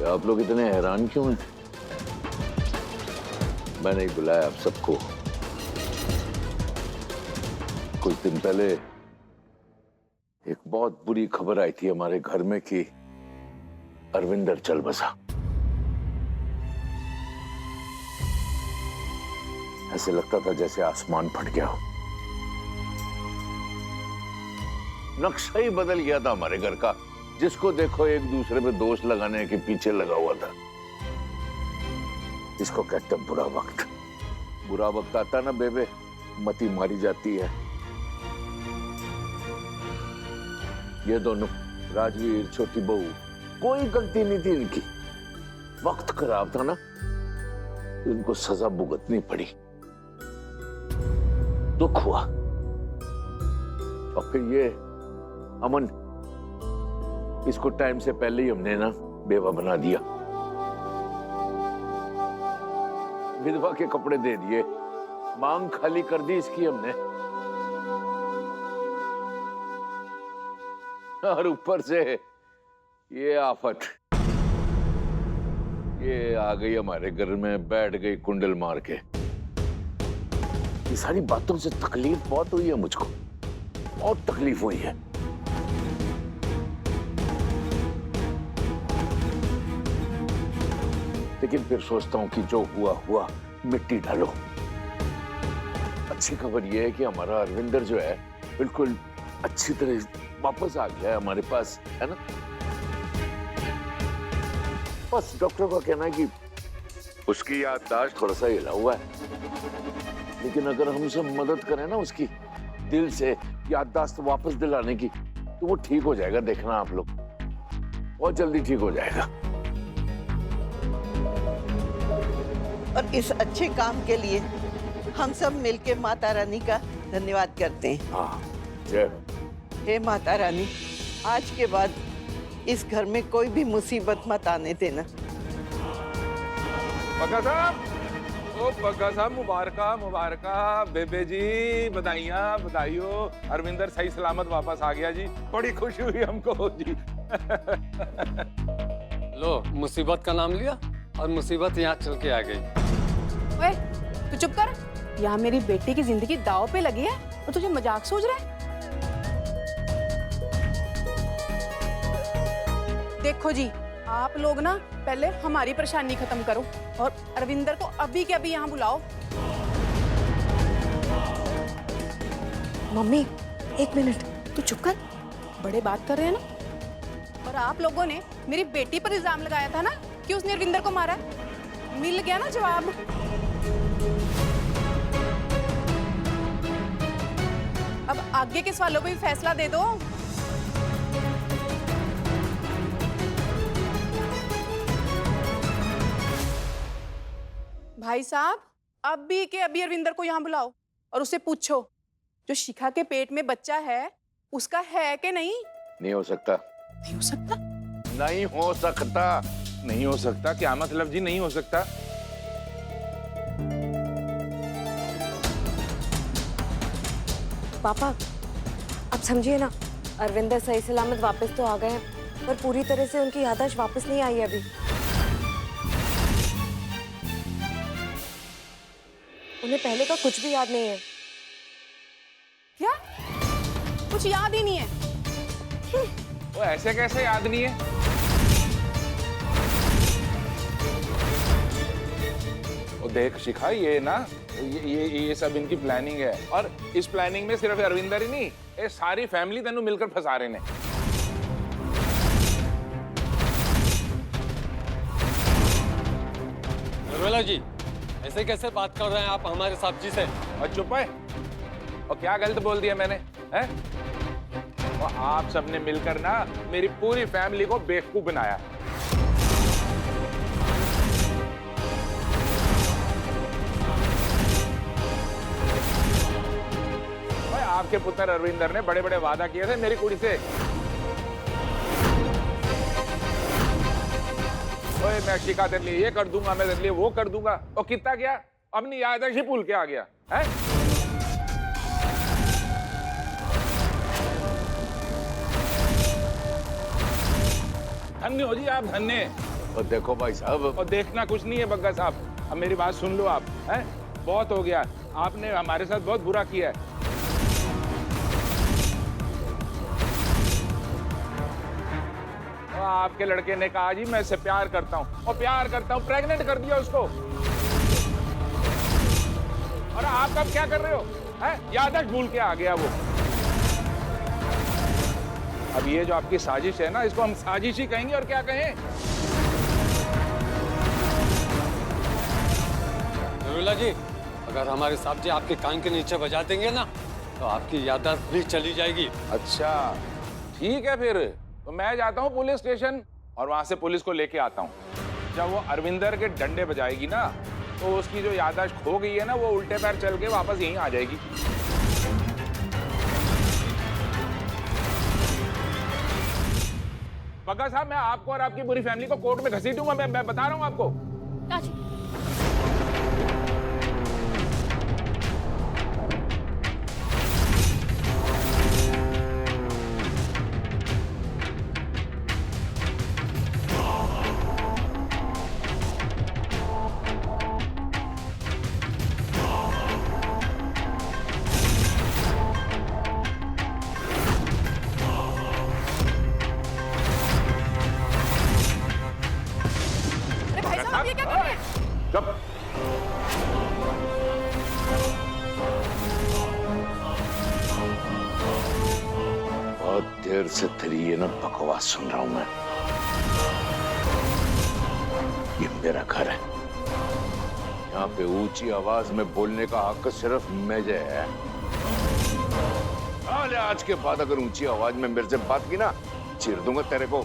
आप लोग इतने हैरान क्यों हैं? मैंने ही बुलाया आप सबको। कुछ दिन पहले एक बहुत बुरी खबर आई थी हमारे घर में कि अरविंदर चल बसा। ऐसे लगता था जैसे आसमान फट गया हो। नक्शा ही बदल गया था हमारे घर का। जिसको देखो एक दूसरे पे दोष लगाने के पीछे लगा हुआ था। इसको कहते हैं बुरा वक्त। बुरा वक्त आता ना बेबे, मती मारी जाती है। ये दोनों राजवीर, छोटी बहू, कोई गलती नहीं थी इनकी। वक्त खराब था ना, इनको सजा भुगतनी पड़ी। दुख हुआ। और फिर ये अमन, इसको टाइम से पहले ही हमने ना बेवा बना दिया। विधवा के कपड़े दे दिए, मांग खाली कर दी इसकी हमने। और ऊपर से ये आफत, ये आ गई हमारे घर में, बैठ गई कुंडल मार के। ये सारी बातों से तकलीफ बहुत हुई है मुझको, बहुत तकलीफ हुई है। लेकिन फिर सोचता हूं कि जो हुआ हुआ, मिट्टी डालो। अच्छी खबर यह है कि हमारा अरविंदर जो है बिल्कुल अच्छी तरह वापस आ गया है हमारे पास, है ना। बस डॉक्टर का कहना है कि उसकी याददाश्त थोड़ा सा हिला हुआ है, लेकिन अगर हम उसे मदद करें ना उसकी दिल से याददाश्त वापस दिलाने की, तो वो ठीक हो जाएगा। देखना आप लोग, बहुत जल्दी ठीक हो जाएगा। और इस अच्छे काम के लिए हम सब मिलके माता रानी का धन्यवाद करते हैं। हाँ, जय। हे माता रानी, आज के बाद इस घर में कोई भी मुसीबत मत आने देना। पक्का साहब, ओ पक्का साहब, मुबारका मुबारका। बेबे जी बधाइयाँ बधाइयो। अरविंदर सही सलामत वापस आ गया जी, बड़ी खुशी हुई हमको जी। लो, मुसीबत का नाम लिया और मुसीबत यहाँ चल के आ गई। ओए, तू चुप कर। यहाँ मेरी बेटी की जिंदगी दांव पे लगी है और तुझे मजाक सोच रहा है? देखो जी, आप लोग ना पहले हमारी परेशानी खत्म करो और अरविंदर को अभी के अभी यहाँ बुलाओ। मम्मी, एक मिनट, तू चुप कर। बड़े बात कर रहे हैं ना। और आप लोगों ने मेरी बेटी पर इल्जाम लगाया था ना कि उसने अरविंदर को मारा है। मिल गया ना जवाब। अब आगे के सवालों पे भी फैसला दे दो। भाई साहब, अभी के अभी अरविंदर को यहाँ बुलाओ और उससे पूछो जो शिखा के पेट में बच्चा है उसका है कि नहीं। नहीं हो सकता। नहीं हो सकता? नहीं हो सकता। नहीं हो सकता? क्या मतलब जी नहीं हो सकता? पापा, आप समझिए ना, अरविंदर सही सलामत वापस तो आ गए हैं, पर पूरी तरह से उनकी याददाश्त वापस नहीं आई है अभी। उन्हें पहले का कुछ भी याद नहीं है। क्या? कुछ याद ही नहीं है? वो ऐसे कैसे याद नहीं है? वो देख शिखा, ये ना ये सब इनकी प्लानिंग है, और इस प्लानिंग में सिर्फ अरविंदर ही नहीं, ये सारी फैमिली तेनू मिलकर फंसा रहे ने। निर्मला जी, ऐसे कैसे बात कर रहे हैं आप हमारे साहब जी से? और चुप है। और क्या गलत बोल दिया मैंने, हैं? और आप सबने मिलकर ना मेरी पूरी फैमिली को बेवकूफ बनाया। भाई, आपके पुत्र अरविंदर ने बड़े बड़े वादा किए थे मेरी कुड़ी से। ओए, मैं शिखा तेरे लिए ये कर दूंगा, मैं तेरे लिए वो कर दूंगा, और कितना क्या अपनी याददाश्त ही भूल के आ गया है। धन्य हो जी आप, धन्य। और देखो भाई साहब, और देखना कुछ नहीं है बग्गा साहब, अब मेरी बात सुन लो आप, हैं? बहुत हो गया, आपने हमारे साथ बहुत बुरा किया है। और आपके लड़के ने कहा जी मैं इससे प्यार करता हूँ, और प्यार करता हूँ, प्रेग्नेंट कर दिया उसको। और आप अब क्या कर रहे हो? हैं? याददाश्त भूल के आ गया वो। अब ये जो आपकी साजिश है ना, इसको हम साजिश ही कहेंगे, और क्या कहें? नरूला जी, अगर हमारे साहब जी आपके कान के नीचे बजा देंगे ना, तो आपकी याददाश्त भी चली जाएगी। अच्छा ठीक है, फिर तो मैं जाता हूँ पुलिस स्टेशन और वहां से पुलिस को लेके आता हूँ। जब वो अरविंदर के डंडे बजाएगी ना, तो उसकी जो याददाश्त खो गई है ना, वो उल्टे पैर चल के वापस यहीं आ जाएगी। बग्गा साहब, मैं आपको और आपकी पूरी फैमिली को कोर्ट में घसीटूंगा, मैं बता रहा हूँ आपको। काजी, अरे भाई साहब, आप ये क्या कर रहे हैं? चुप। बहुत देर से तेरी ये ना बकवास सुन रहा हूं मैं। ये मेरा घर है, यहाँ पे ऊंची आवाज में बोलने का हक सिर्फ मुझे है। आज के बाद अगर ऊंची आवाज में मेरे से बात की ना, चीर दूंगा तेरे को।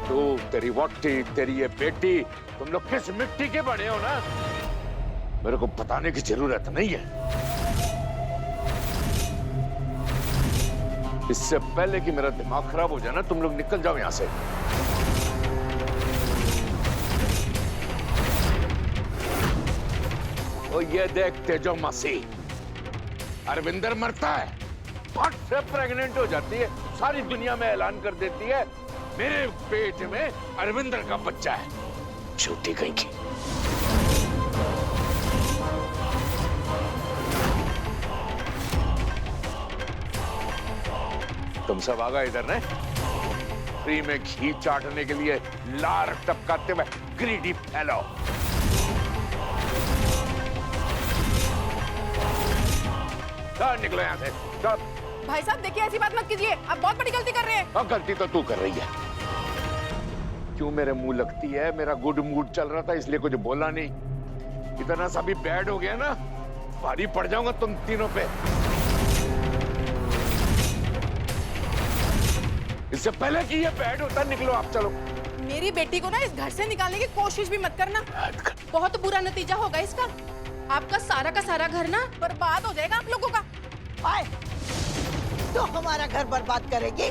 तू, तेरी वोटी, तेरी ये बेटी, तुम लोग किस मिट्टी के बने हो ना, मेरे को बताने की जरूरत नहीं है। इससे पहले कि मेरा दिमाग खराब हो जाए ना, तुम लोग निकल जाओ यहां से। और ये देख तेजो मासी, अरविंदर मरता है, फट से प्रेग्नेंट हो जाती है, सारी दुनिया में ऐलान कर देती है मेरे पेट में अरविंदर का बच्चा है। झूठी कहीं की। तुम सब आ गए इधर ने, फ्री में घी चाटने के लिए लार टपकाते हुए ग्रीडी फेलो। निकलो यहाँ से। भाई साहब देखिए, ऐसी बात मत कीजिए, आप बहुत बड़ी गलती कर रहे हैं। और गलती तो तू कर रही है। क्यों मेरे मुंह लगती है? मेरा गुड मूड चल रहा था इसलिए कुछ बोला नहीं। इतना सा भी बैड हो गया ना, भारी पड़ जाऊंगा तुम तीनों पे। इससे पहले कि ये बैड होता, निकलो आप, चलो। मेरी बेटी को ना इस घर से निकालने की कोशिश भी मत करना, बहुत बुरा नतीजा होगा इसका। आपका का सारा घर ना बर्बाद हो जाएगा आप लोगों का। आए, तो हमारा घर बर्बाद करेगी?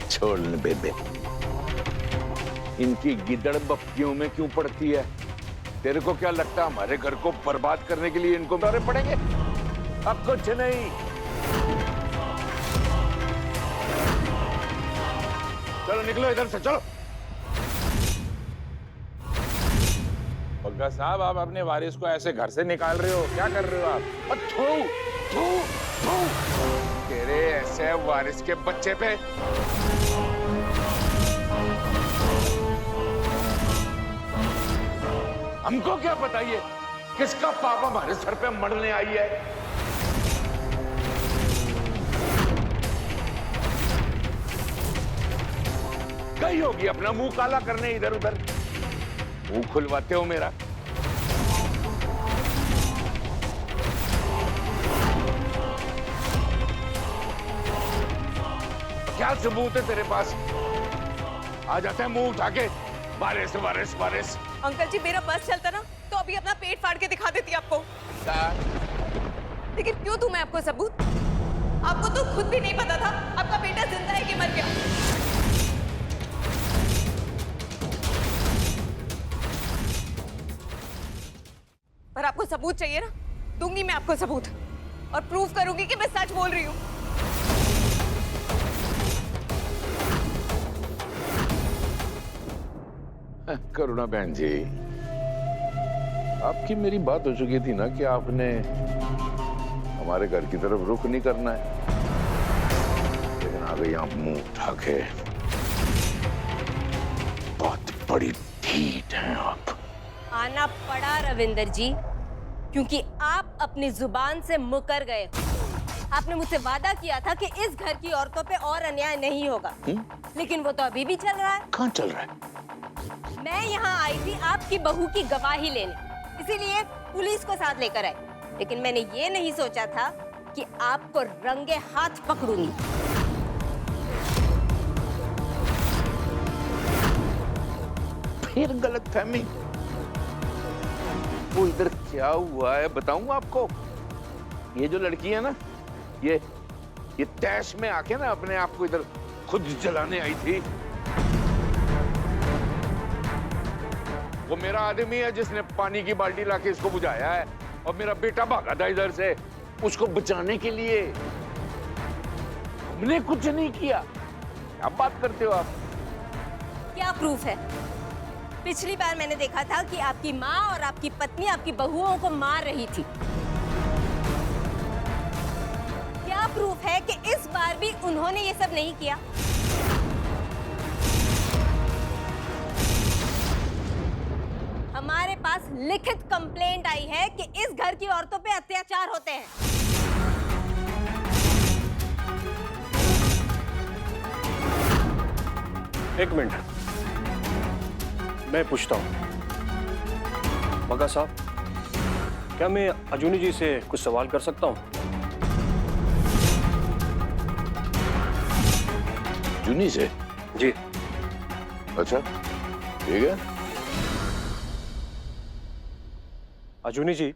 छोड़ बेबे, इनकी गिदड़ बप्पियों में क्यों पड़ती है? तेरे को क्या लगता है हमारे घर को बर्बाद करने के लिए इनको दौरे पड़ेंगे? अब कुछ नहीं। चलो निकलो इधर से, चलो। बग्गा साहब, आप अपने वारिस को ऐसे घर से निकाल रहे हो, क्या कर रहे हो आप? थू, थू, थू। तेरे ऐसे वारिस के बच्चे पे हमको क्या पता ये किसका पाप हमारे सर पे मरने आई है? गई होगी अपना मुंह काला करने इधर उधर। मुंह खुलवाते हो मेरा। क्या सबूत है तेरे पास? आ जाता है मुंह उठा के, वारिस वारिस वारिस। अंकल जी, मेरा बस चलता ना तो अभी अपना पेट फाड़ के दिखा देती आपको। लेकिन क्यों दूं मैं आपको सबूत? आपको तो खुद भी नहीं पता था आपका बेटा जिंदा है कि मर गया। पर आपको सबूत चाहिए ना, दूंगी मैं आपको सबूत। और प्रूव करूंगी कि मैं सच बोल रही हूँ। करुणा बहन जी, आपकी मेरी बात हो चुकी थी ना कि आपने हमारे घर की तरफ रुख नहीं करना है, लेकिन आ गई आप मुंह उठा के। बहुत बड़ी ढीठ हैं आप। आना पड़ा रविंदर जी, क्योंकि आप अपनी जुबान से मुकर गए। आपने मुझसे वादा किया था कि इस घर की औरतों पे और अन्याय नहीं होगा, लेकिन वो तो अभी भी चल रहा है। कहाँ चल रहा है? मैं यहाँ आई थी आपकी बहू की गवाही लेने, इसीलिए पुलिस को साथ लेकर आई, लेकिन मैंने ये नहीं सोचा था कि आपको रंगे हाथ पकड़ूंगी। फिर गलतफहमी। वो इधर क्या हुआ है बताऊं आपको। ये जो लड़की है ना, ये तैश में आके ना अपने आप को इधर खुद जलाने आई थी। वो मेरा आदमी है जिसने पानी की बाल्टी लाके इसको बुझाया है, और मेरा बेटा भागा था इधर से उसको बचाने के लिए। हमने कुछ नहीं किया। क्या बात करते हो आप? क्या प्रूफ है? पिछली बार मैंने देखा था कि आपकी माँ और आपकी पत्नी आपकी बहुओं को मार रही थी। क्या प्रूफ है कि इस बार भी उन्होंने ये सब नहीं किया? हमारे पास लिखित कंप्लेंट आई है कि इस घर की औरतों पे अत्याचार होते हैं। एक मिनट, मैं पूछता हूँ। बगा साहब, क्या मैं अजूनी जी से कुछ सवाल कर सकता हूँ? जूनी से? जी। अच्छा, ठीक है। अजूनी जी,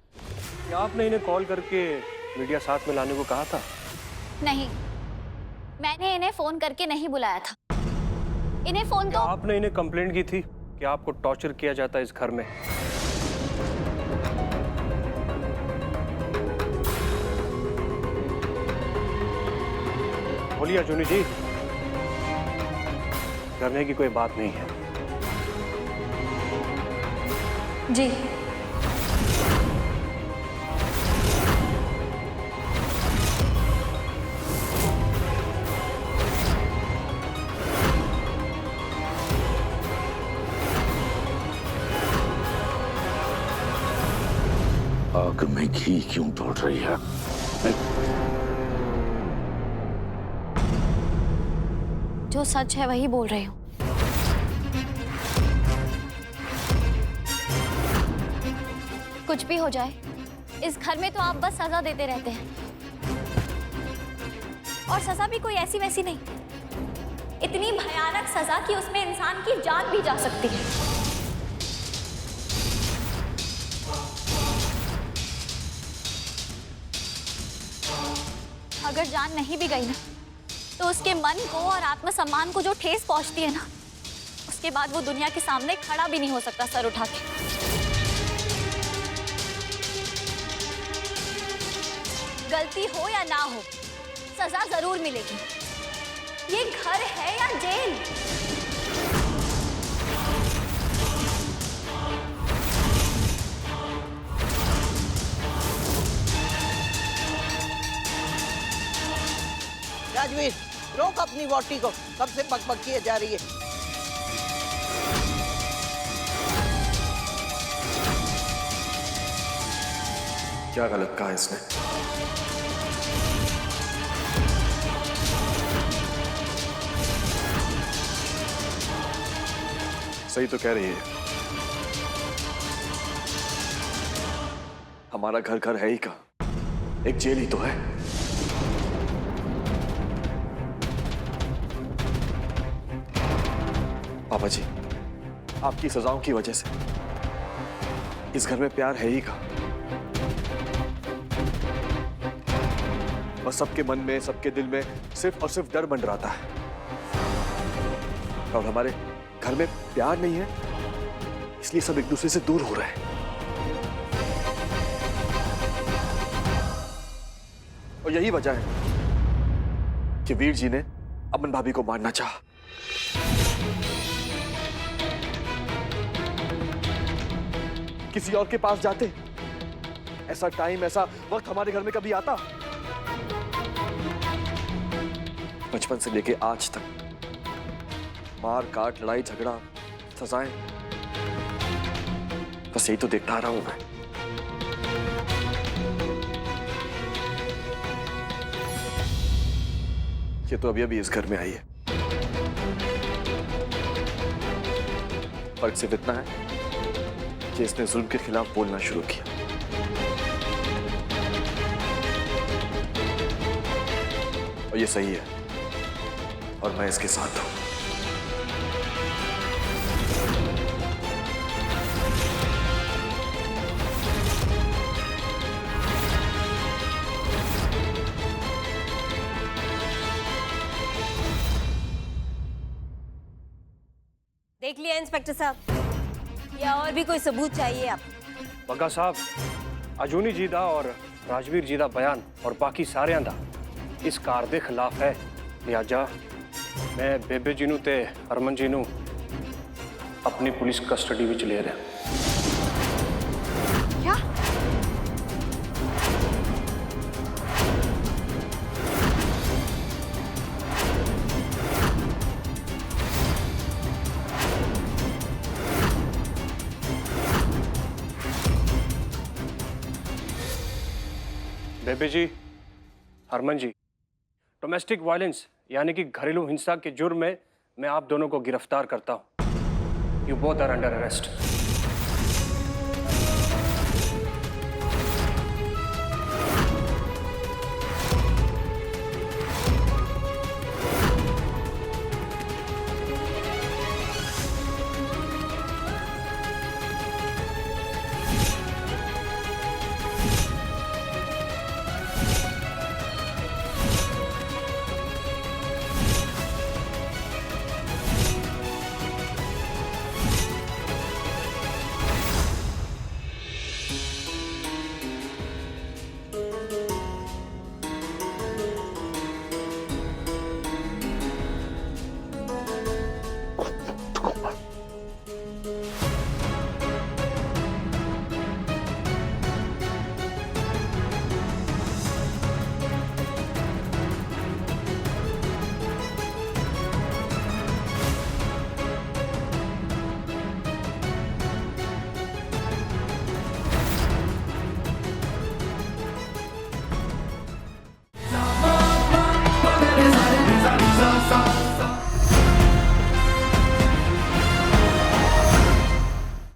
क्या आपने इन्हें कॉल करके मीडिया साथ में लाने को कहा था? नहीं, मैंने इन्हें फोन करके नहीं बुलाया था। इन्हें फोन क्या तो आपने इन्हें कंप्लेंट की थी कि आपको टॉर्चर किया जाता है इस घर में? बोलिए अजूनी जी, डरने की कोई बात नहीं है। जी। आग में घी क्यों तोड़ रही है? जो सच है वही बोल रही हूँ। कुछ भी हो जाए, इस घर में तो आप बस सजा देते रहते हैं, और सजा भी कोई ऐसी वैसी नहीं, इतनी भयानक सजा कि उसमें इंसान की जान भी जा सकती है। अगर जान नहीं भी गई ना, तो उसके मन को और आत्मसम्मान को जो ठेस पहुंचती है ना, उसके बाद वो दुनिया के सामने खड़ा भी नहीं हो सकता सर उठा के। गलती हो या ना हो, सजा जरूर मिलेगी। ये घर है या जेल? राजवीर, रोक अपनी वोटी को, कब से बकबक किए जा रही है। क्या गलत कहा इसने? सही तो कह रही है। हमारा घर घर है ही का, एक जेल ही तो है। पापा जी, आपकी सजाओं की वजह से इस घर में प्यार है ही का। बस सबके मन में, सबके दिल में सिर्फ और सिर्फ डर मंडराता है, और हमारे घर में प्यार नहीं है, इसलिए सब एक दूसरे से दूर हो रहे हैं। और यही वजह है कि वीर जी ने अमन भाभी को मारना चाहा। किसी और के पास जाते, ऐसा टाइम, ऐसा वक्त हमारे घर में कभी आता? बचपन से लेके आज तक मार काट, लड़ाई झगड़ा, सजाएं, बस यही तो देखता आ रहा हूं मैं। ये तो अभी अभी इस घर में आई है। फर्क सिर्फ इतना है कि इसने जुल्म के खिलाफ बोलना शुरू किया। और ये सही है और मैं इसके साथ हूं। देख लिया इंस्पेक्टर साहब, या और भी कोई सबूत चाहिए आप? बग्गा साहब, अजूनी जी दा और राजवीर जी दा बयान और बाकी सारे दा इस कार दे खिलाफ है। लिहाजा मैं बेबे जी नू ते हरमन जी नू अपनी पुलिस कस्टडी विच ले रहा। क्या? बेबे जी, हरमन जी, डोमेस्टिक वायलेंस यानी कि घरेलू हिंसा के जुर्म में मैं आप दोनों को गिरफ्तार करता हूं। You both are under arrest.